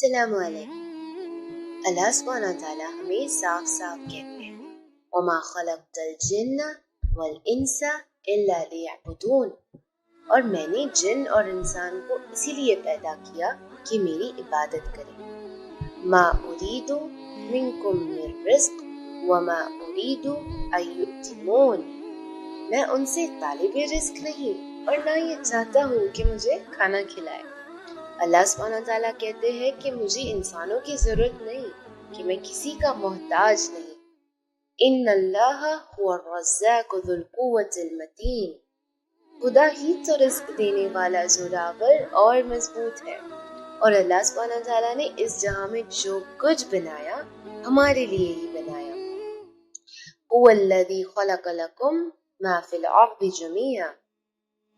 अस्सलामु अलैकुम। अल्लाह सुब्हानहू व तआला हमें साफ साफ कहते हैं वमा खलक़तल जिन्ना वल इंसा इल्ला लियअबुदून, और मैंने जिन और इंसान को इसीलिए पैदा किया कि मेरी इबादत करें। मा उरीदु मिनकुम मिर रिज़्क़ वमा उरीदु अय्युतिमून, मैं उनसे तालिबे रिज़्क़ नहीं और ना ये चाहता हूँ कि मुझे खाना खिलाए। अल्लाह सुब्हानहू व तआला कहते हैं कि मुझे इंसानों की जरूरत नहीं, कि मैं किसी का मोहताज नहीं। इन्नल्लाह हुवा रज़्ज़ाक़ु ज़ुल क़ुव्वतिल मतीन, खुदा ही तो रिज़्क़ देने वाला ज़ोरावर और मजबूत है। और अल्लाह सुब्हानहू व तआला ने इस जहां में जो कुछ बनाया हमारे लिए ही बनाया। हुवल्लज़ी ख़लक़ लकुम मा फ़िल अर्दि जमीआ,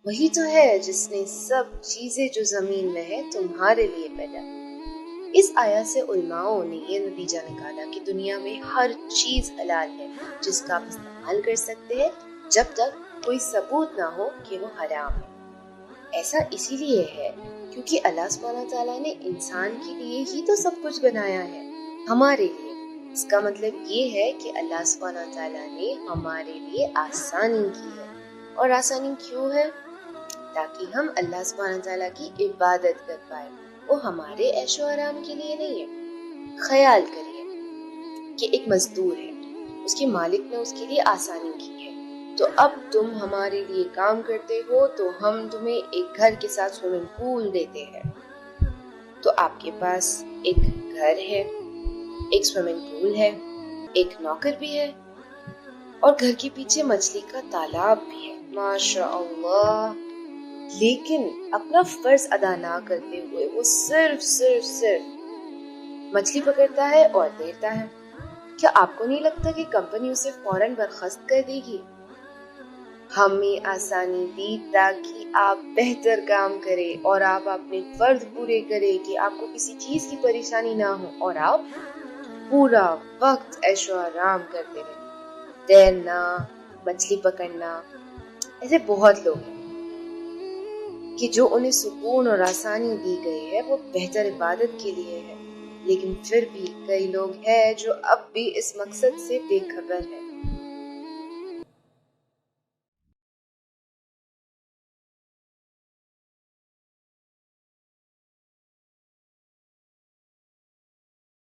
वही तो है जिसने सब चीजें जो जमीन में है तुम्हारे लिए पैदा। इस आयत से उलमाओं ने ये नतीजा निकाला कि दुनिया में हर चीज हलाल है जिसका आप इस्तेमाल कर सकते हैं, जब तक कोई सबूत ना हो कि वो हराम है। ऐसा इसीलिए है क्योंकि अल्लाह सुब्हानहू व तआला ने इंसान के लिए ही तो सब कुछ बनाया है, हमारे लिए। इसका मतलब ये है कि अल्लाह सुब्हानहू व तआला ने हमारे लिए आसानी की है। और आसानी क्यों है? ताकि हम अल्लाह सुब्हानहू व तआला की इबादत कर पाए। वो हमारे ऐशो आराम के लिए नहीं है। ख्याल करिए कि एक मजदूर है, उसके मालिक ने उसके लिए आसानी की है, तो अब तुम हमारे लिए काम करते हो तो हम तुम्हें एक घर के साथ स्विमिंग पूल देते हैं। तो आपके पास एक घर है, एक स्विमिंग पूल है, एक नौकर भी है और घर के पीछे मछली का तालाब भी है। माशाअल्लाह। लेकिन अपना फर्ज अदा ना करते हुए वो सिर्फ मछली पकड़ता है और देता है। क्या आपको नहीं लगता कि कंपनी उसे फौरन बर्खास्त कर देगी? हमें आसानी दी ताकि आप बेहतर काम करें और आप अपने फर्ज पूरे करें कि आपको किसी चीज की परेशानी ना हो, और आप पूरा वक्त ऐशो आराम करते रहे। तैरना, मछली पकड़ना, ऐसे बहुत लोग हैं कि जो उन्हें सुकून और आसानी दी गई है वो बेहतर इबादत के लिए है। लेकिन फिर भी कई लोग हैं जो अब भी इस मकसद से बेखबर है।